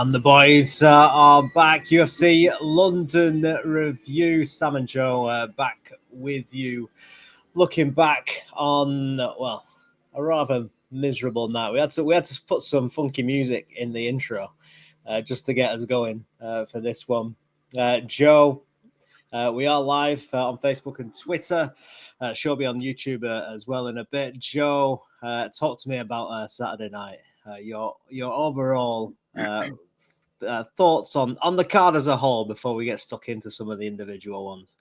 And the boys are back. UFC London review. Sam and Joe back with you. Looking back on, well, a rather miserable night. We had to put some funky music in the intro just to get us going for this one. Joe, we are live on Facebook and Twitter. She'll be on YouTube as well in a bit. Joe, talk to me about Saturday night. Your overall thoughts on the card as a whole before we get stuck into some of the individual ones.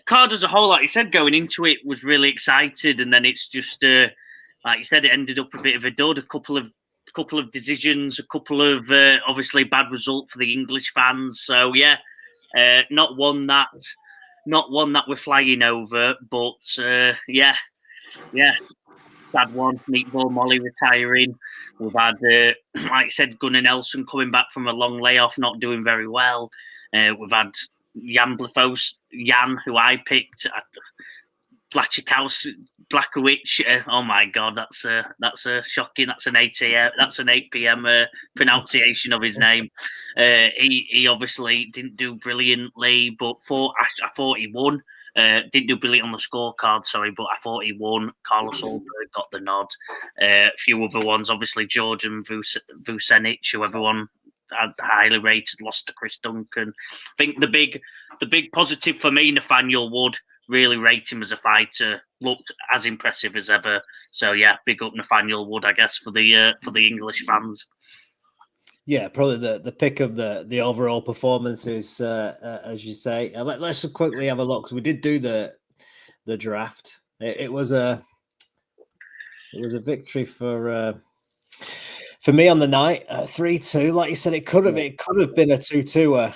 Card as a whole, like you said, going into it was really excited, and then it's just like you said, it ended up a bit of a dud. A couple of decisions, a couple of obviously bad result for the English fans. So yeah, not one that we're flying over, but yeah. Bad one. Meatball Molly retiring. We've had, like I said, Gunnar Nelson coming back from a long layoff, not doing very well. We've had Jan Blachowicz, who I picked, Blachowicz. Oh my God, that's a shocking. That's an 8 p.m. Pronunciation of his name. He obviously didn't do brilliantly, but I thought he won. Didn't do brilliant on the scorecard, sorry, but I thought he won. Carlos Ulberg got the nod. A few other ones, obviously Georgian Vucenic, who everyone had highly rated, lost to Chris Duncan. I think the big positive for me, Nathaniel Wood, really rate him as a fighter. Looked as impressive as ever. So yeah, big up Nathaniel Wood, I guess, for the English fans. Yeah, probably the pick of the overall performances, as you say. Let's quickly have a look. We did do the draft. It was a victory for me on the night, 3-2. Like you said, it could have been a 2-2.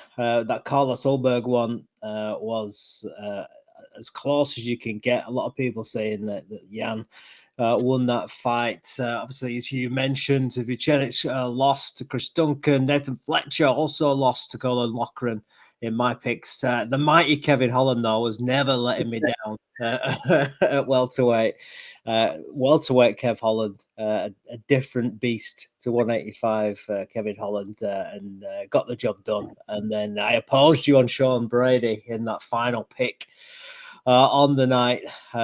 That Carlos Ulberg one was as close as you can get. A lot of people saying that Jan won that fight. Obviously, as you mentioned, Vucenic lost to Chris Duncan. Nathan Fletcher also lost to Colin Loughran in my picks. The mighty Kevin Holland, though, was never letting me down at welterweight. Welterweight Kev Holland, a different beast to 185 Kevin Holland, and got the job done. And then I opposed you on Sean Brady in that final pick. On the night,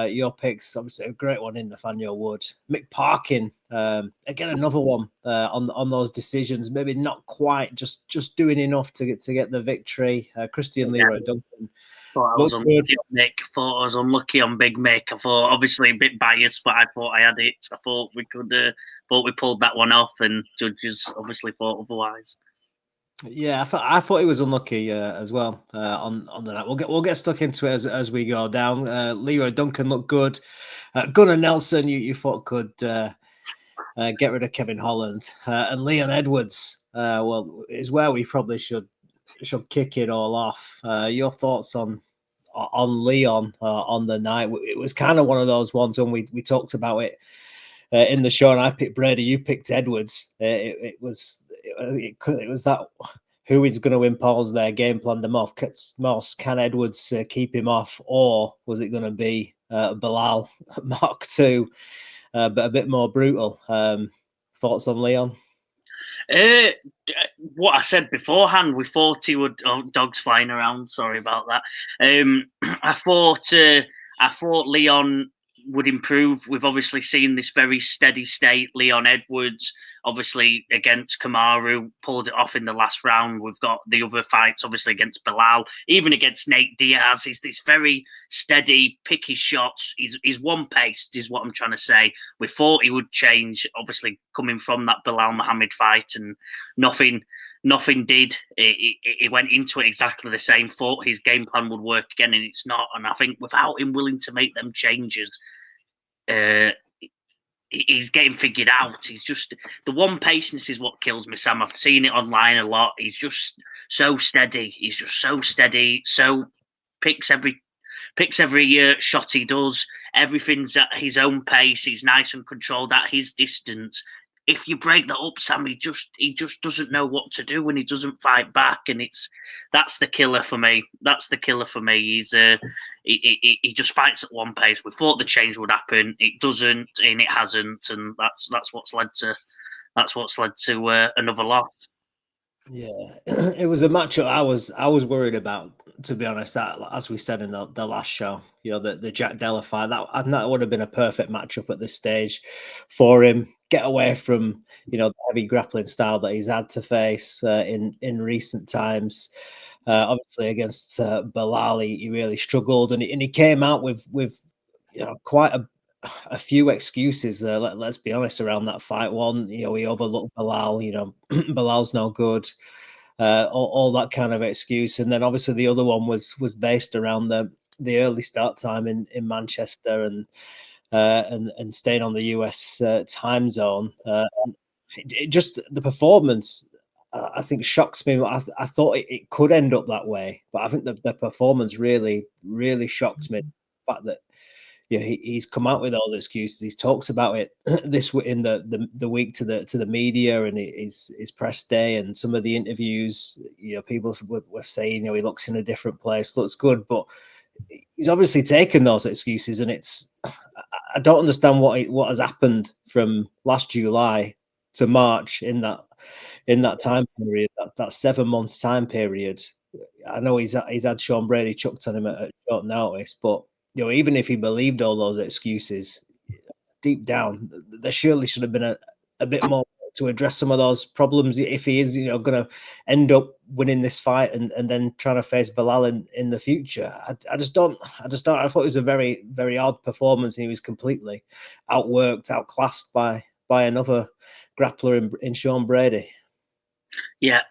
your picks, obviously a great one in Nathaniel Wood. Mick Parkin, again another one on those decisions. Maybe not quite, just doing enough to get the victory. Christian Leroy Duncan. Thought I was unlucky on Mick. Thought I was unlucky on Big Mick. I thought, obviously a bit biased, but I thought I had it. I thought we could. Thought we pulled that one off, and judges obviously thought otherwise. Yeah, I thought he was unlucky as well on the night. We'll get stuck into it as we go down. Leroy Duncan looked good. Gunnar Nelson, you thought could get rid of Kevin Holland, and Leon Edwards. Well, is where we probably should kick it all off. Your thoughts on Leon on the night? It was kind of one of those ones when we talked about it in the show, and I picked Brady, you picked Edwards. It was that who is going to impose their game plan the most? Can Edwards keep him off, or was it going to be Bilal Mark II, but a bit more brutal? Thoughts on Leon? What I said beforehand, we thought he would. Oh, dogs flying around. Sorry about that. I thought Leon would improve. We've obviously seen this very steady state. Leon Edwards, obviously against Kamaru, pulled it off in the last round. We've got the other fights, obviously against Bilal, even against Nate Diaz. He's this very steady, pick his shots. He's one-paced, is what I'm trying to say. We thought he would change, obviously coming from that Bilal Muhammad fight, and nothing did. He went into it exactly the same. Thought his game plan would work again, and it's not. And I think without him willing to make them changes, he's getting figured out. He's just, the one paceness is what kills me, Sam. I've seen it online a lot. He's just so steady. He's just so steady. So picks every shot he does. Everything's at his own pace. He's nice and controlled at his distance. If you break that up, Sam, he just doesn't know what to do when he doesn't fight back, and that's the killer for me. That's the killer for me. He's he just fights at one pace. We thought the change would happen. It doesn't, and it hasn't, and that's what's led to another loss. Yeah, it was a matchup I was worried about, to be honest. That, as we said in the last show, the Jack Della fight, that would have been a perfect matchup at this stage for him. Get away from the heavy grappling style that he's had to face in recent times. Obviously against Bilal, he really struggled, and he came out with quite a few excuses. Let's be honest around that fight. One, he overlooked Bilal. Bilal's no good. All that kind of excuse, and then obviously the other one was based around the early start time in Manchester and staying on the US time zone. It just the performance. I think shocks me. I thought it could end up that way, but I think the performance really shocked me. The fact that he's come out with all the excuses. He's talked about it this in the week to the media and his press day and some of the interviews. People were saying he looks in a different place, looks good, but he's obviously taken those excuses, and I don't understand what has happened from last July to March in that time period, that 7 months time period. I know he's had Sean Brady chucked on him at short notice, but even if he believed all those excuses, deep down, there surely should have been a bit more to address some of those problems if he is, going to end up winning this fight and then trying to face Bilal in the future. I just don't. I thought it was a very, very odd performance. And he was completely outworked, outclassed by another grappler in Sean Brady. Yeah,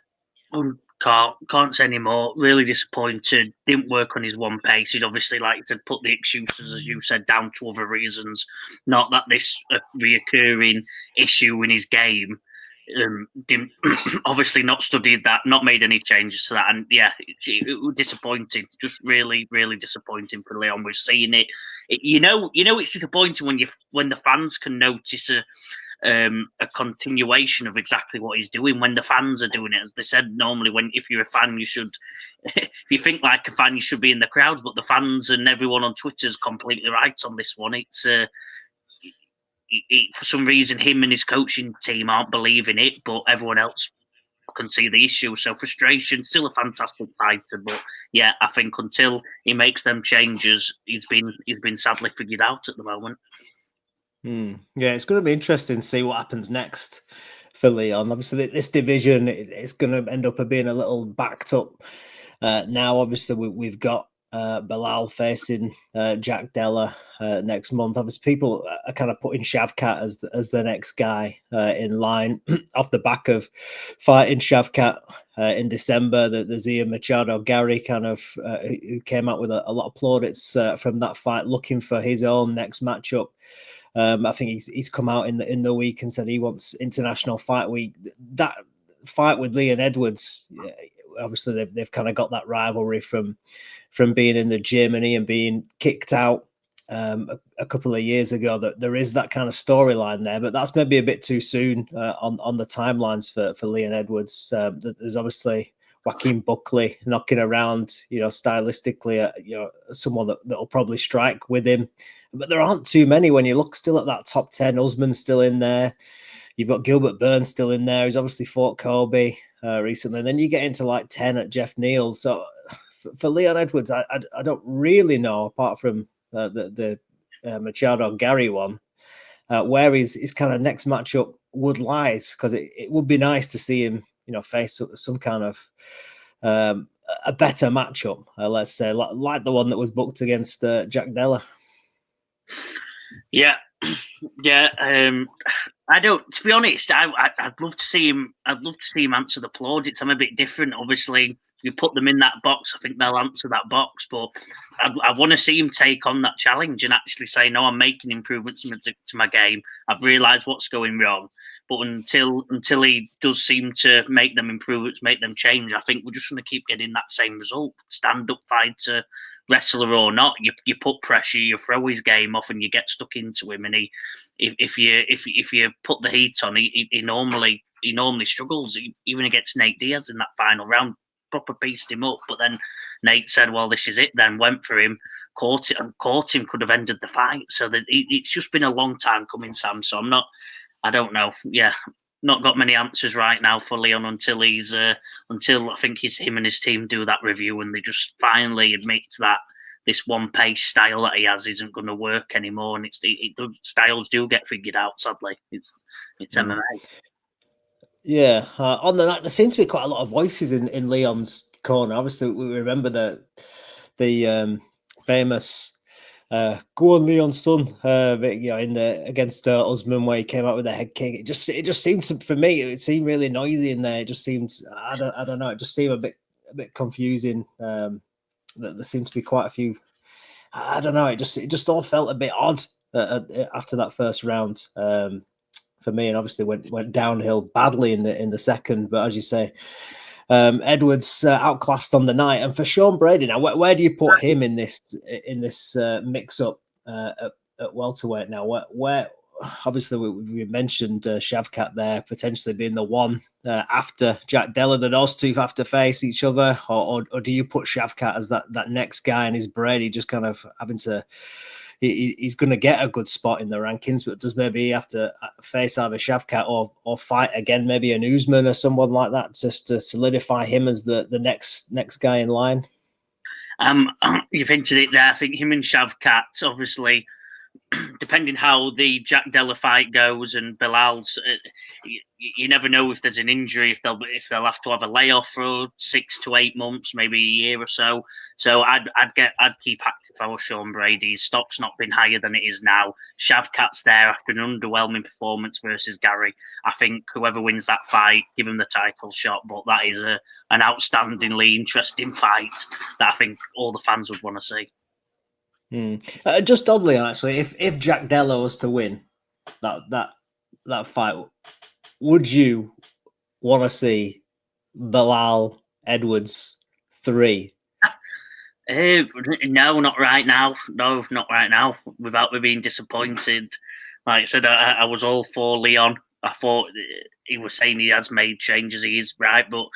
can't say anymore. Really disappointed. Didn't work on his one pace. He'd obviously like to put the excuses, as you said, down to other reasons. Not that this reoccurring issue in his game. Didn't obviously not studied that, not made any changes to that, and yeah, it was disappointing. Just really, really disappointing for Leon. We've seen it. It's disappointing when the fans can notice a continuation of exactly what he's doing when the fans are doing it. As they said, normally if you're a fan, you should, if you think like a fan, you should be in the crowd. But the fans and everyone on Twitter is completely right on this one. It's for some reason him and his coaching team aren't believing it, but everyone else can see the issue. So frustration, still a fantastic fighter, but yeah, I think until he makes them changes, he's been sadly figured out at the moment. Yeah, it's going to be interesting to see what happens next for Leon. Obviously, this division it's going to end up being a little backed up. Now, obviously, we've got Bilal facing Jack Della next month. Obviously, people are kind of putting Shavkat as the next guy in line off the back of fighting Shavkat in December. There's Ian Machado Gary kind of who came out with a lot of plaudits from that fight, looking for his own next matchup. I think he's come out in the week and said he wants International Fight Week. That fight with Leon Edwards, obviously they've kind of got that rivalry from being in the gym and Ian being kicked out a couple of years ago. That there is that kind of storyline there, but that's maybe a bit too soon on the timelines for Leon Edwards. There's obviously Joaquin Buckley knocking around, stylistically, someone that will probably strike with him. But there aren't too many when you look still at that top 10. Usman's still in there. You've got Gilbert Burns still in there. He's obviously fought Kobe recently. And then you get into like 10 at Jeff Neal. So for Leon Edwards, I don't really know, apart from the Machado Gary one, where his kind of next matchup would lie, because it would be nice to see him, face some kind of a better matchup, let's say, like the one that was booked against Jack Della. Yeah. I don't. To be honest, I'd love to see him. I'd love to see him answer the plaudits. I'm a bit different. Obviously, you put them in that box. I think they'll answer that box. But I want to see him take on that challenge and actually say, "No, I'm making improvements to my game. I've realised what's going wrong." But until he does seem to make them improvements, make them change, I think we're just going to keep getting that same result. Stand-up fighter, wrestler or not, you put pressure, you throw his game off, and you get stuck into him. And if you put the heat on, he normally struggles. Even against Nate Diaz in that final round, proper pieced him up. But then Nate said, "Well, this is it." Then went for him, caught him, could have ended the fight. So that it's just been a long time coming, Sam. So I don't know. Yeah, not got many answers right now for Leon until until I think it's him and his team do that review and they just finally admit that this one pace style that he has isn't going to work anymore, and styles do get figured out. Sadly, it's MMA. Yeah, on the night there seems to be quite a lot of voices in Leon's corner. Obviously, we remember the famous "Go on, Leon, son," in the against Usman where he came out with a head kick. It just seemed for me, it seemed really noisy in there. It just seemed I don't know. It just seemed a bit confusing. There seemed to be quite a few. I don't know. It just all felt a bit odd after that first round. For me, and obviously went downhill badly in the second. But as you say, Edwards outclassed on the night. And for Sean Brady, now where do you put him in this mix up at welterweight? Now, where obviously we mentioned Shavkat there potentially being the one after Jack Della that those two have to face each other, or do you put Shavkat as that next guy, and is Brady just kind of having to? He's going to get a good spot in the rankings, but does maybe he have to face either Shavkat or fight again, maybe an Usman or someone like that, just to solidify him as the next guy in line? You've hinted it there. I think him and Shavkat, obviously, depending how the Jack Della fight goes and Bilal's, you never know if there's an injury, if they'll have to have a layoff for 6 to 8 months, maybe a year or so. So I'd keep active if I was Sean Brady. His stock's not been higher than it is now. Shavkat's there after an underwhelming performance versus Gary. I think whoever wins that fight, give him the title shot. But that is an outstandingly interesting fight that I think all the fans would want to see. Just oddly, actually, if Jack Della was to win that fight, would you want to see Bilal Edwards 3? No, not right now. No, not right now. Without me being disappointed, like I said, I was all for Leon. I thought he was saying he has made changes. He is right, but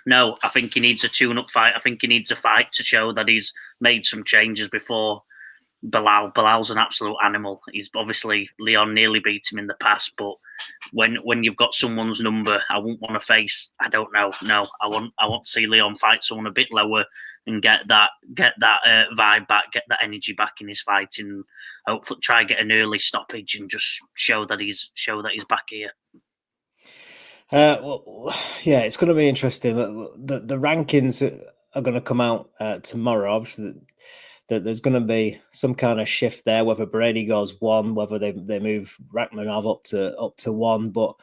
no, I think he needs a tune-up fight. I think he needs a fight to show that he's made some changes before Bilal. Bilal's an absolute animal. He's obviously, Leon nearly beat him in the past, but when you've got someone's number, I wouldn't want to face. I don't know. No, I want to see Leon fight someone a bit lower and get that vibe back, get that energy back in his fight, and hopefully try get an early stoppage and just show that he's back here. Well, yeah, it's going to be interesting. The rankings are going to come out tomorrow. Obviously, there's going to be some kind of shift there. Whether Brady goes 1, whether they move Rakhmonov up to 1, but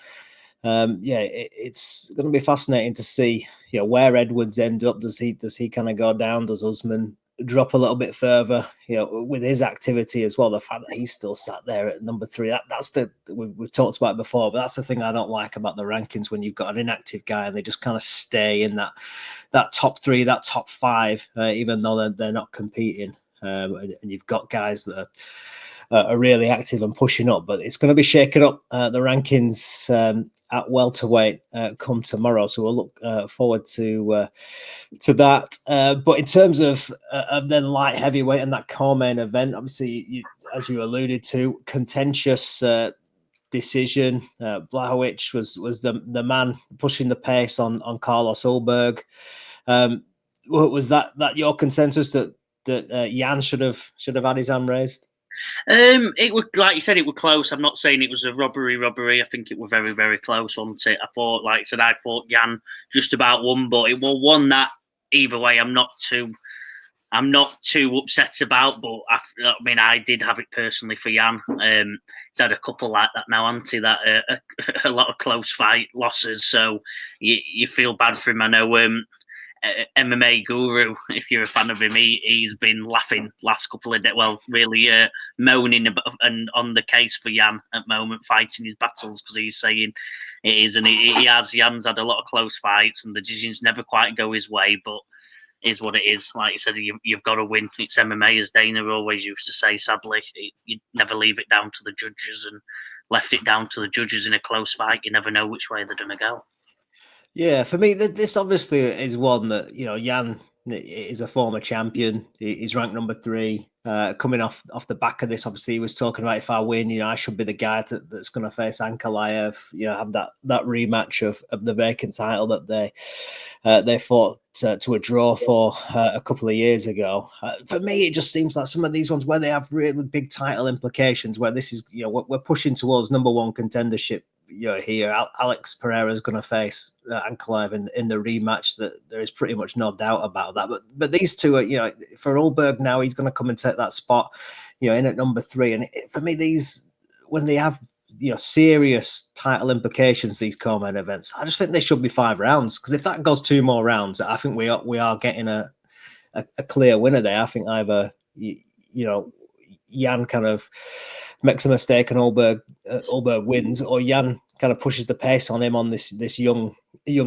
it's going to be fascinating to see where Edwards end up. Does he kind of go down? Does Usman drop a little bit further? With his activity as well, the fact that he's still sat there at number 3, that's we've talked about it before, but that's the thing I don't like about the rankings, when you've got an inactive guy and they just kind of stay in that top 3, that top 5, even though they're not competing, and you've got guys that are really active and pushing up. But it's going to be shaking up the rankings at welterweight come tomorrow, so we'll look forward to that. But in terms of then light heavyweight and that co-main event, obviously, as you alluded to, contentious decision. Blachowicz was the man pushing the pace on Carlos Ulberg. Was that your consensus that Jan should have had his hand raised? It would, like you said, it was close. I'm not saying it was a robbery. I think it was very, very close, wasn't it? I thought Jan just about won, but it was one that either way I'm not too upset about. But I did have it personally for Jan. He's had a couple like that now, hasn't he? That a lot of close fight losses, so you feel bad for him. I know. MMA Guru, if you're a fan of him, he's been laughing last couple of days. Well, really moaning and on the case for Jan at the moment, fighting his battles, because he's saying it is, and Jan's had a lot of close fights, and the decisions never quite go his way, but is what it is. Like you said, you've got to win. It's MMA, as Dana always used to say. Sadly, you never leave it down to the judges, and left it down to the judges in a close fight, you never know which way they're going to go. Yeah, for me, this obviously is one that Jan is a former champion. He's ranked number 3. Coming off the back of this, obviously, he was talking about, if I win, I should be the guy that's going to face Ankalaev. Have that rematch of the vacant title that they fought to a draw for a couple of years ago. For me, it just seems like some of these ones where they have really big title implications, where this is, we're pushing towards number 1 contendership. Here, Alex Pereira is going to face Ankalaev in the rematch. That there is pretty much no doubt about that. But these two are, for Ulberg now, he's going to come and take that spot, in at number 3. And for me, these, when they have serious title implications, these co-main events, I just think they should be 5 rounds. Because if that goes 2 more rounds, I think we are getting a clear winner there. I think either Jan kind of makes a mistake and Ulberg wins, or Jan kind of pushes the pace on him on this young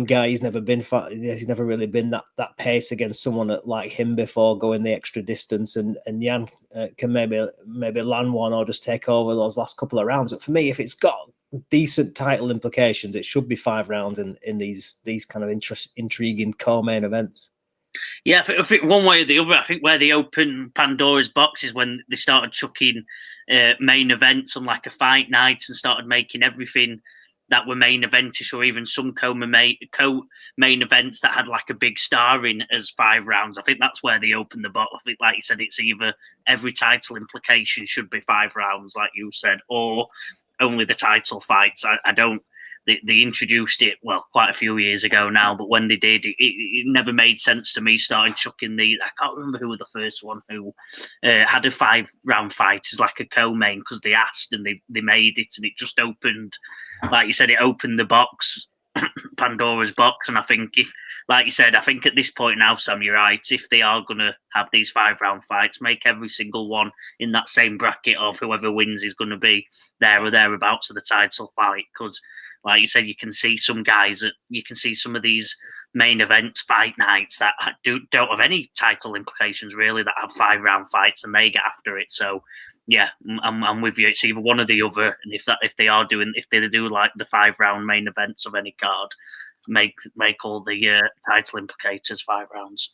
guy. He's never really been that pace against someone like him before, going the extra distance, and Jan can maybe land one or just take over those last couple of rounds. But for me, if it's got decent title implications, it should be 5 rounds in these kind of intriguing co-main events. Yeah, I think one way or the other. I think where they opened Pandora's box is when they started chucking main events on like a fight night and started making everything that were main eventish, or even some co-main events that had like a big star in as 5 rounds. I think that's where they opened the box. I think, like you said, it's either every title implication should be 5 rounds, like you said, or only the title fights. I don't. They introduced it, well, quite a few years ago now, but when they did, it never made sense to me starting chucking the... I can't remember who was the first one who had a 5-round fight as like a co-main, because they asked and they made it, and it just opened, like you said, it opened the box, Pandora's box. And I think, like you said, I think at this point now, Sam, you're right, if they are going to have these 5-round fights, make every single one in that same bracket of whoever wins is going to be there or thereabouts of the title fight, because... like you said, you can see some guys you can see some of these main events, fight nights that don't have any title implications really, that have 5-round fights, and they get after it. So yeah, I'm with you. It's either one or the other. And if they do like the 5-round main events of any card, make all the title implicators 5 rounds.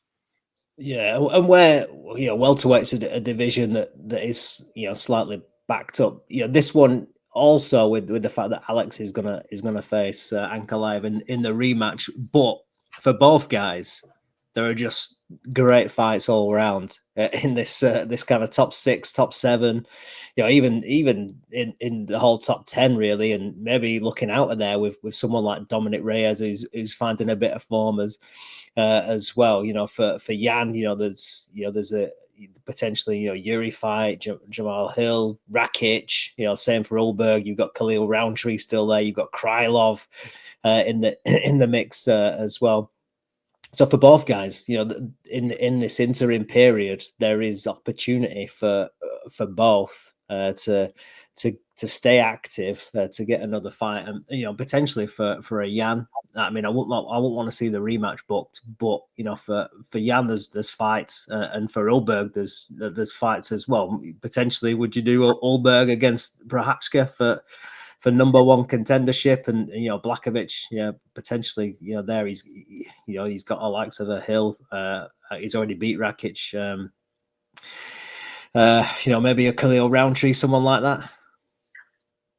Yeah, and where welterweight's a division that is slightly backed up. This one. Also, with the fact that Alex is gonna face Ankalaev in the rematch, but for both guys, there are just great fights all around in this kind of top 6, top 7, even in the whole top 10 really, and maybe looking out of there with someone like Dominic Reyes who's finding a bit of form as well. For Jan, there's a potentially Yuri fight, Jamal Hill, Rakic, same for Ulberg. You've got Khalil Roundtree still there. You've got Krylov in the mix as well. So for both guys, in this interim period, there is opportunity for both to stay active, to get another fight, and potentially for a Jan. I mean, I wouldn't want to see the rematch booked, but for Jan, there's fights, and for Ulberg, there's fights as well. Potentially, would you do Ulberg against Prochazka for number 1 contendership, and Blachowicz, potentially, there he's got the likes of a Hill. He's already beat Rakic. Maybe a Khalil Roundtree, someone like that.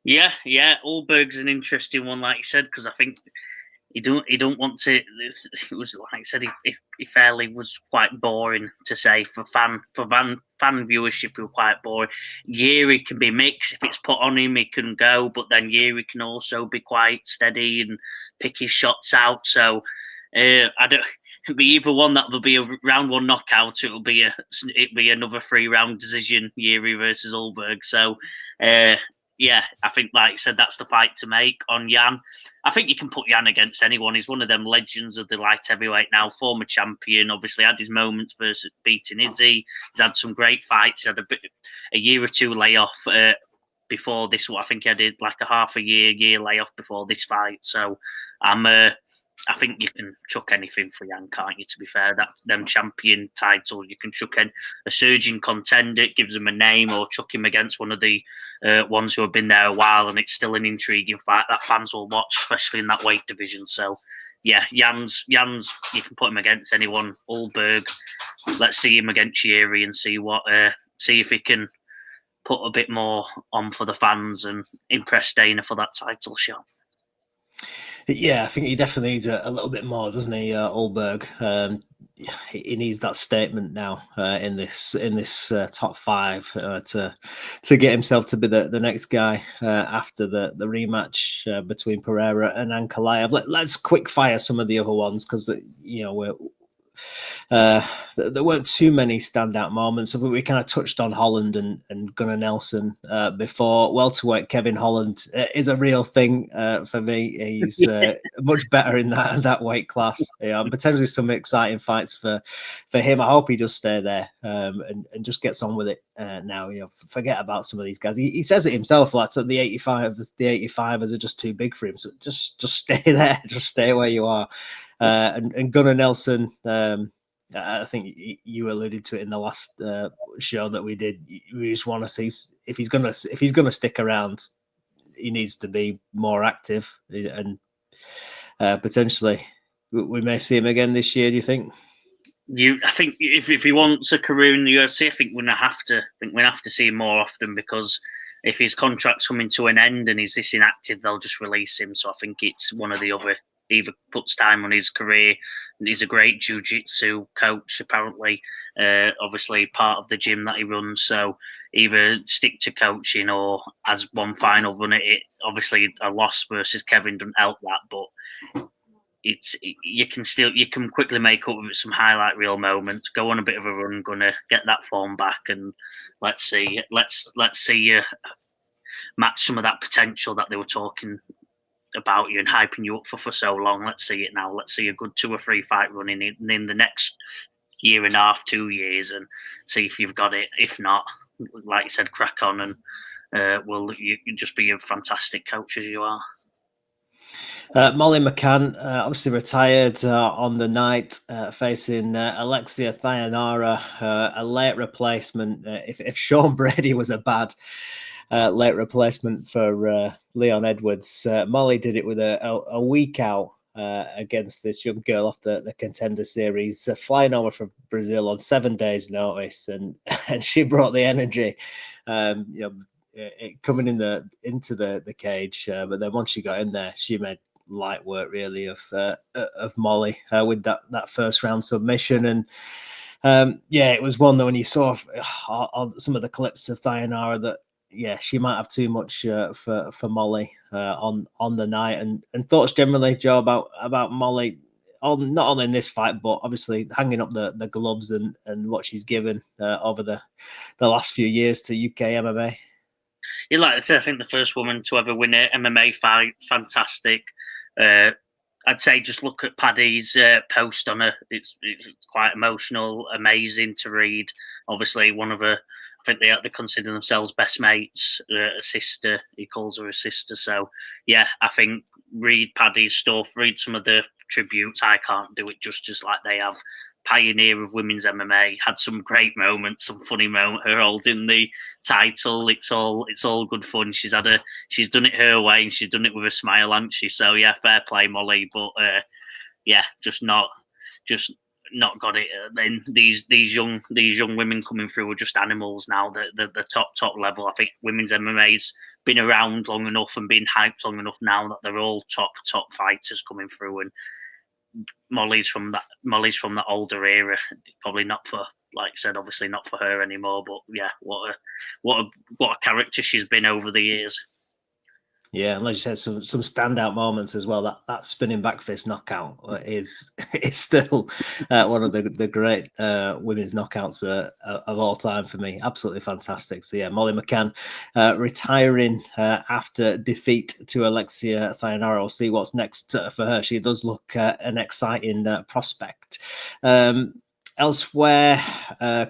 Yeah. Ulberg's an interesting one, like you said, because I think he don't want to. It was like I said, he fairly was quite boring to say for fan viewership. He was quite boring. Yuri can be mixed. If it's put on him, he can go, but then Yuri can also be quite steady and pick his shots out. So I don't. It'll be either one that will be a round 1 knockout. It'll be another 3-round decision, Yuri versus Ulberg. So. Yeah, I think, like you said, that's the fight to make on Jan. I think you can put Jan against anyone. He's one of them legends of the light heavyweight now, former champion, obviously had his moments versus beating Izzy. He's had some great fights. He had a year or 2 layoff before this. I think he did like a half a year layoff before this fight. So I think you can chuck anything for Jan, can't you? To be fair, that them champion titles, you can chuck in a surging contender, it gives him a name, or chuck him against one of the ones who have been there a while, and it's still an intriguing fight that fans will watch, especially in that weight division. So, yeah, Jans, you can put him against anyone. Ulberg, let's see him against Yuri and see if he can put a bit more on for the fans and impress Dana for that title shot. Yeah, I think he definitely needs a little bit more, doesn't he, Ulberg? He needs that statement now in this top 5 to get himself to be the next guy after the rematch between Pereira and Ankalaev. Let's quick fire some of the other ones, because there weren't too many standout moments. We kind of touched on Holland and Gunnar Nelson before. Welterweight Kevin Holland is a real thing for me. He's much better in that weight class. Potentially some exciting fights for him. I hope he does stay there and just gets on with it now. Forget about some of these guys. He says it himself. Like, so the 85ers are just too big for him. So just stay there. Just stay where you are. And Gunnar Nelson. I think you alluded to it in the last show that we did. We just want to see if he's gonna stick around, he needs to be more active, and potentially we may see him again this year. Do you think? I think if he wants a career in the UFC, I think we're gonna have to see him more often, because if his contract's coming to an end and he's this inactive, they'll just release him. So I think it's one or the other. Either puts time on his career. He's a great jiu-jitsu coach, apparently. Obviously, part of the gym that he runs. So either stick to coaching or as one final run at it. Obviously, a loss versus Kevin doesn't help that, but you can quickly make up with some highlight reel moments. Go on a bit of a run, gonna get that form back, and let's see you match some of that potential that they were talking about you and hyping you up for so long. Let's see it now. Let's see a good 2 or 3 fight run in the next year and a half, 2 years, and see if you've got it. If not, like you said, crack on, and you just be a fantastic coach as you are. Molly McCann obviously retired on the night, facing Alexia Thayanara, a late replacement. If Sean Brady was a bad late replacement for Leon Edwards, Molly did it with a week out against this young girl off the Contender Series, flying over from Brazil on 7 days' notice, and she brought the energy. Coming into the cage, but then once she got in there, she made light work really of Molly with that first round submission. And it was one that when you saw on some of the clips of Thayanara that she might have too much for Molly on the night. And thoughts generally, Joe, about Molly, not only in this fight, but obviously hanging up the gloves and what she's given over the last few years to UK MMA. Yeah, like I said, I think the first woman to ever win an MMA fight, fantastic. I'd say just look at Paddy's post on her. It's quite emotional, amazing to read. Obviously, one of her, I think they consider themselves best mates, a sister. He calls her a sister. So, yeah, I think read Paddy's stuff, read some of the tributes. I can't do it justice like they have. Pioneer of women's MMA, had some great moments, some funny moments. Her holding the title, it's all good fun. She's done it her way, and she's done it with a smile, hasn't she? So yeah, fair play, Molly. But just not got it. Then these young women coming through are just animals now. The top level. I think women's MMA's been around long enough and been hyped long enough now that they're all top fighters coming through. And Molly's from that older era. Probably not for, like I said, obviously not for her anymore. But yeah, what a character she's been over the years. Yeah, and like you said, some standout moments as well. That spinning back fist knockout is still one of the great women's knockouts of all time for me. Absolutely fantastic. So yeah, Molly McCann retiring after defeat to Alexia Thayanara. We'll see what's next for her. She does look an exciting prospect. Elsewhere,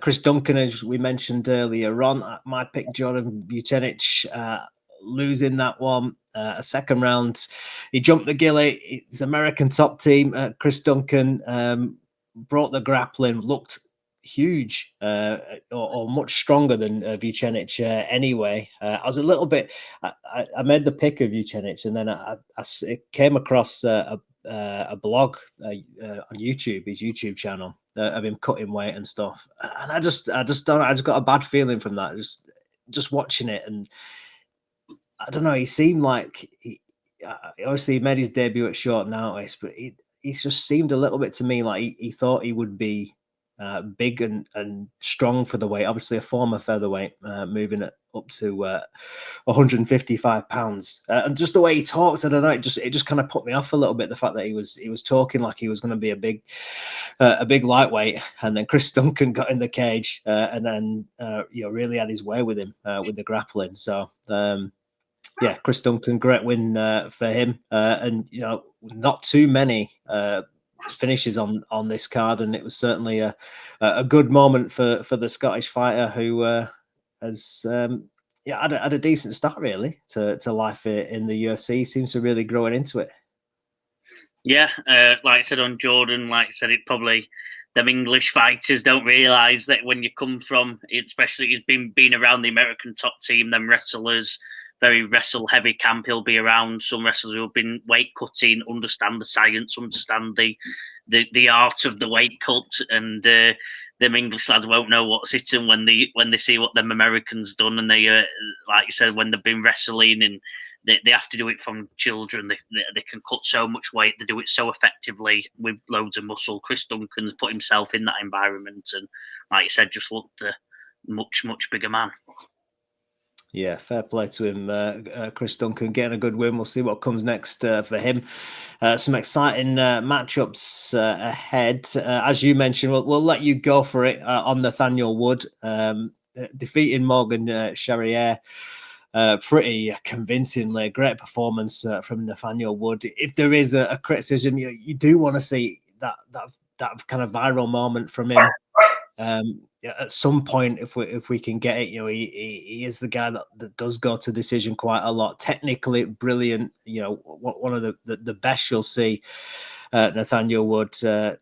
Chris Duncan, as we mentioned earlier on, my pick, Jordan Vucenic, losing that one. A second round, he jumped the gilly. It's American top team. Chris Duncan brought the grappling, looked huge or much stronger than Vucenic anyway. I was a little bit, I made the pick of Vucenic, and then it came across a a blog on YouTube, his YouTube channel, of him cutting weight and stuff. And I just got a bad feeling from that. Just watching it, and I don't know. He seemed like obviously he made his debut at short notice, but he just seemed a little bit to me like he thought he would be big and strong for the weight. Obviously, a former featherweight, moving it up to 155 pounds, and just the way he talks, I don't know. It just kind of put me off a little bit. The fact that he was talking like he was going to be a big lightweight, and then Chris Duncan got in the cage, and then really had his way with him with the grappling. So. Yeah, Chris Duncan, great win for him, and not too many finishes on this card, and it was certainly a good moment for the Scottish fighter who has had a decent start really to life in the UFC. Seems to really growing into it. Yeah, like I said on Jordan, like I said, it probably them English fighters don't realise that when you come from, especially he's been around the American top team, them wrestlers. Very wrestle heavy camp. He'll be around some wrestlers who have been weight cutting, understand the science, understand the art of the weight cut, and them English lads won't know what's hitting when they see what them Americans done, and they like you said, when they've been wrestling and they have to do it from children. They can cut so much weight. They do it so effectively with loads of muscle. Chris Duncan's put himself in that environment, and like you said, just looked a much bigger man. Yeah, fair play to him, Chris Duncan, getting a good win. We'll see what comes next for him. Some exciting matchups ahead. As you mentioned, we'll let you go for it on Nathaniel Wood, defeating Morgan Charrier pretty convincingly. Great performance from Nathaniel Wood. If there is a criticism, you do want to see that kind of viral moment from him. At some point, if we can get it, he is the guy that does go to decision quite a lot. Technically brilliant, one of the best you'll see. Nathaniel Wood,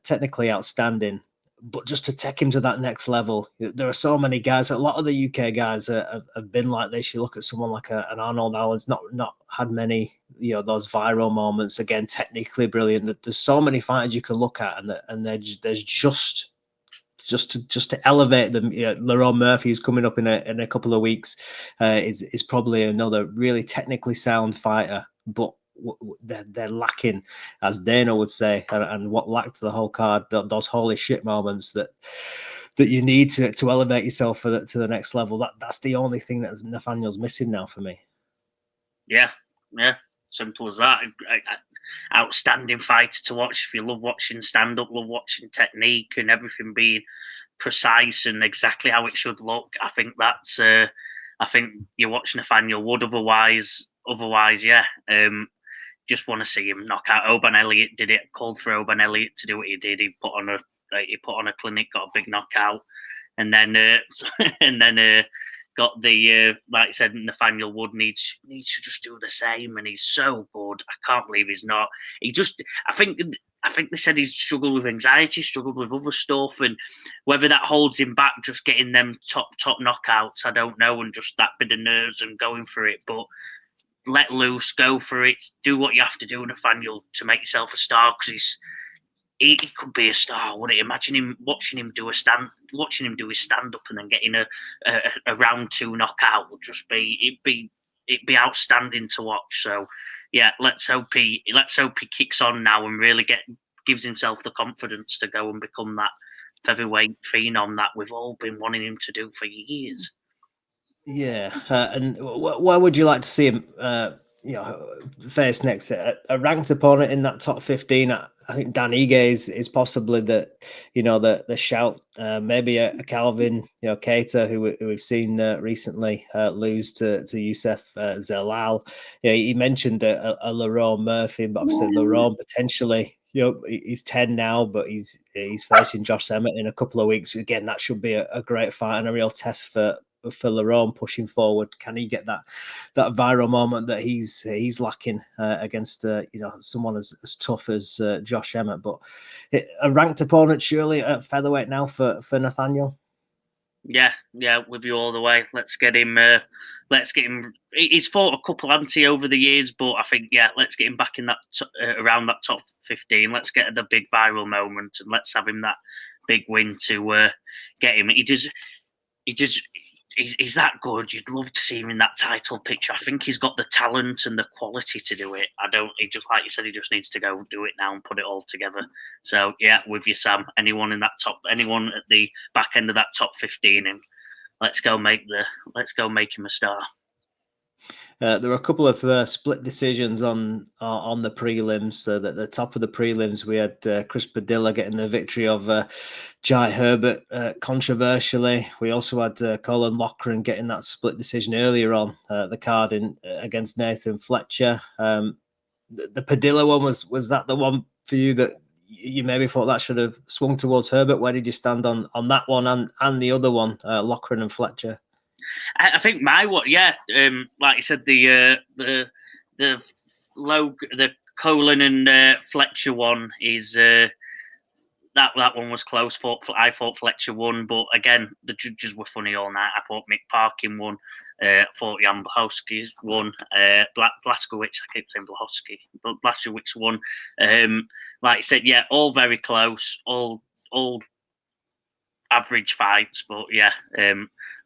technically outstanding, but just to take him to that next level, there are so many guys. A lot of the UK guys have been like this. You look at someone like an Arnold Allen's not had many, those viral moments. Again, technically brilliant. There's so many fighters you can look at, and there's just to elevate them. Lerone Murphy, who's coming up in a couple of weeks, is probably another really technically sound fighter, but they're lacking, as Dana would say, and what lacked the whole card, those holy shit moments that you need to elevate yourself to the next level. That's the only thing that Nathaniel's missing now for me. Yeah, simple as that. Outstanding fighter to watch. If you love watching stand up, love watching technique and everything being precise and exactly how it should look, I think that's. I think you're watching Nathaniel Wood. Otherwise, yeah. Just want to see him knock out Oban Elliott. Did it? Called for Oban Elliott to do what he did. He put on a clinic, got a big knockout, and then got the like I said, Nathaniel Wood needs to just do the same, and he's so good. I can't believe he's not. I think they said he's struggled with anxiety, struggled with other stuff, and whether that holds him back, just getting them top knockouts, I don't know, and just that bit of nerves and going for it, but. Let loose, go for it, do what you have to do, Nathaniel, to make yourself a star. Because he could be a star, wouldn't it? Imagine him watching him do his stand up, and then getting a round 2 knockout would just be it'd be outstanding to watch. So yeah, let's hope he kicks on now and really gives himself the confidence to go and become that featherweight phenom that we've all been wanting him to do for years. Yeah, and where would you like to see him? Face next, a ranked opponent in that top 15. I think Dan Ige is possibly the shout. Maybe a Calvin, Keita, who we've seen recently lose to Youssef Zalal. He mentioned a Lerone Murphy, but obviously Lerone potentially. He's 10 now, but he's facing Josh Emmett in a couple of weeks. Again, that should be a great fight and a real test for Lerone pushing forward. Can he get that viral moment that he's lacking against someone as tough as Josh Emmett? But a ranked opponent surely at featherweight now for Nathaniel. Yeah, with you all the way. Let's get him. He's fought a couple anti over the years, but I think let's get him back in that around that top 15. Let's get the big viral moment and let's have him that big win to get him. He's that good. You'd love to see him in that title picture. I think he's got the talent and the quality to do it. He just, like you said, he just needs to go do it now and put it all together. So yeah, with you, Sam. Anyone at the back end of that top 15, and let's go make him a star. There were a couple of split decisions on the prelims. At the top of the prelims, we had Chris Padilla getting the victory of Jai Herbert controversially. We also had Colin Loughran getting that split decision earlier on the card against Nathan Fletcher. The Padilla one, was that the one for you that you maybe thought that should have swung towards Herbert? Where did you stand on that one and the other one, Loughran and Fletcher? I think like you said, the Colin and Fletcher one is that one was close. I thought Fletcher won, but again, the judges were funny all night. I thought Mick Parkin won. I thought Jan Blachowicz won. Blachowicz, I keep saying Blachowicz, but Blachowicz won. Like I said, yeah, all very close, all average fights, but yeah,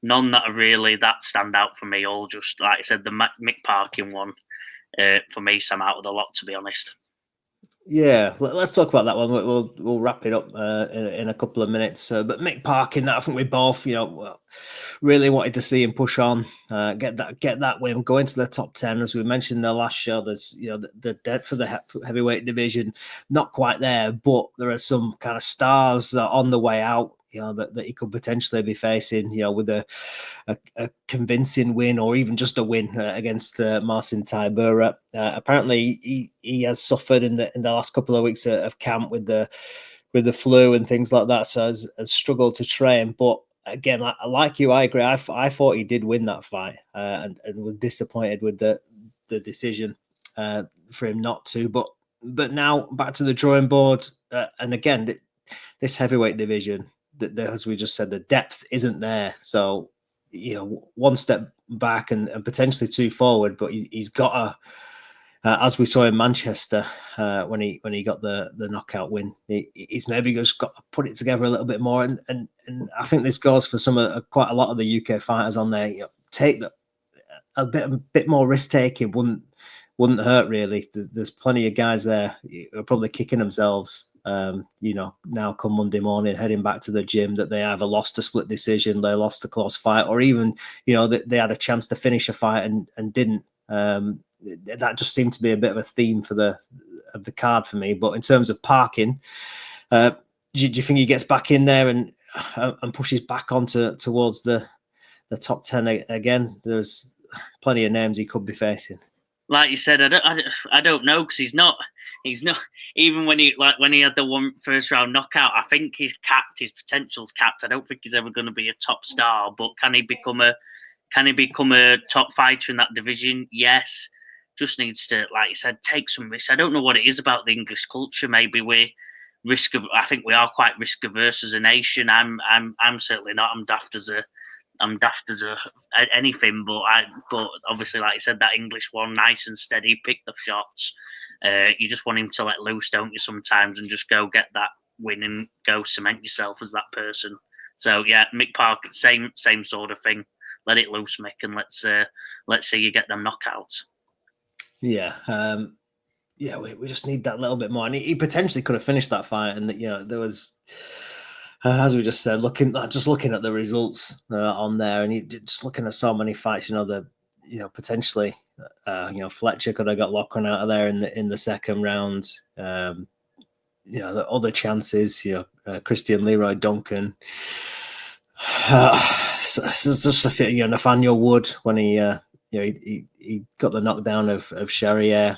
none that are really that stand out for me. All just, like I said, the Mick Parkin one, for me, Sam, out of the lot, to be honest. Yeah, let's talk about that one. We'll wrap it up in a couple of minutes. But Mick Parkin, I think we both, really wanted to see him push on, get that win, go into the top 10. As we mentioned in the last show, there's the depth for the heavyweight division not quite there, but there are some kind of stars on the way out. That he could potentially be facing, with a convincing win or even just a win against Marcin Tybura. Apparently, he has suffered in the last couple of weeks of camp with the flu and things like that, so has struggled to train. But again, like you, I agree. I thought he did win that fight, and was disappointed with the decision for him not to. But now back to the drawing board, and again, this heavyweight division. As we just said, the depth isn't there. So, one step back and potentially two forward, but he's got as we saw in Manchester when he got the knockout win, he's maybe just got to put it together a little bit more. And I think this goes for quite a lot of the UK fighters on there. Take a bit more risk taking wouldn't hurt really. There's plenty of guys there who are probably kicking themselves. Now come Monday morning, heading back to the gym, that they either lost a split decision, they lost a close fight, or even, they had a chance to finish a fight and didn't. That just seemed to be a bit of a theme of the card for me. But in terms of Parkin, do you think he gets back in there and pushes back on towards the top 10 again? There's plenty of names he could be facing. Like you said, I don't know, because he's not even when he had the one first round knockout. I think he's capped. His potential's capped. I don't think he's ever going to be a top star. But can he become a top fighter in that division? Yes. Just needs to, like you said, take some risks. I don't know what it is about the English culture. Maybe I think we are quite risk averse as a nation. I'm certainly not. I'm daft as anything, but obviously, like you said, that English one, nice and steady, pick the shots. You just want him to let loose, don't you, sometimes, and just go get that win and go cement yourself as that person. So yeah, Mick Park, same sort of thing. Let it loose, Mick, and let's see you get them knockouts. Yeah, we just need that little bit more. And he potentially could have finished that fight, and there was. As we just said, looking at the results on there, and just looking at so many fights, potentially, Fletcher could have got Loughran out of there in the second round. The other chances, Christian Leroy Duncan, so just a few, Nathaniel Wood when he got the knockdown of Charrier.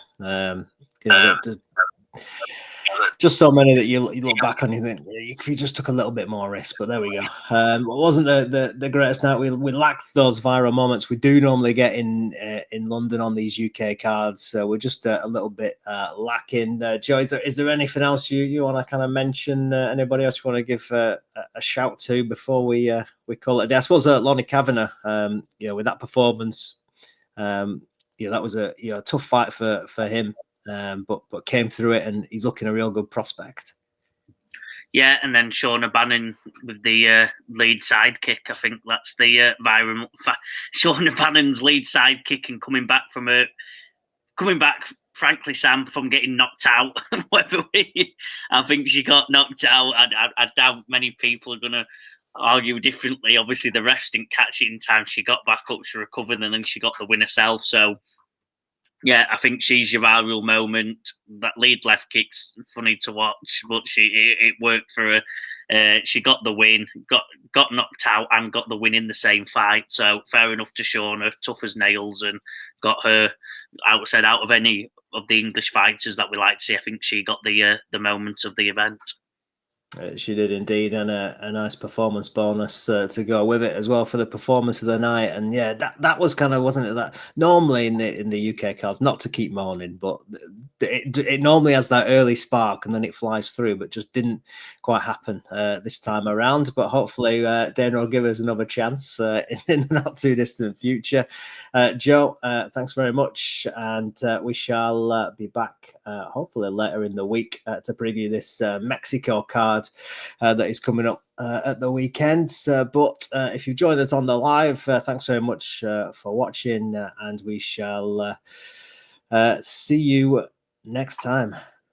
Just so many that you look back on, you think if you just took a little bit more risk, but there we go. It wasn't the greatest night. We lacked those viral moments we do normally get in London on these UK cards. So we're just a little bit lacking. Joe, is there anything else you want to kind of mention? Anybody else you want to give a shout to before we call it a day? I suppose Lonnie Kavanagh, with that performance, that was a tough fight for him. but came through it, and he's looking a real good prospect. Yeah, and then Shauna Bannon with the lead sidekick. I think that's the viral. Shauna Bannon's lead sidekick, and coming back, frankly, Sam, from getting knocked out. I think she got knocked out. I doubt many people are going to argue differently. Obviously, the refs didn't catch it in time. She got back up, she recovered, and then she got the win herself. So, yeah, I think she's your viral moment. That lead left kick's funny to watch, but it worked for her. She got the win, got knocked out, and got the win in the same fight. So fair enough to Shauna, tough as nails, and got her. I said out of any of the English fighters that we like to see, I think she got the moment of the event. She did indeed, and a nice performance bonus to go with it as well for the performance of the night. And yeah, that was kind of, wasn't it, that normally in the UK cards, not to keep moaning, but it normally has that early spark and then it flies through, but just didn't quite happen this time around. But hopefully Dana will give us another chance in the not too distant future. Joe, thanks very much, and we shall be back hopefully later in the week to preview this Mexico card that is coming up at the weekend. But if you joined us on the live, thanks very much for watching, and we shall see you next time.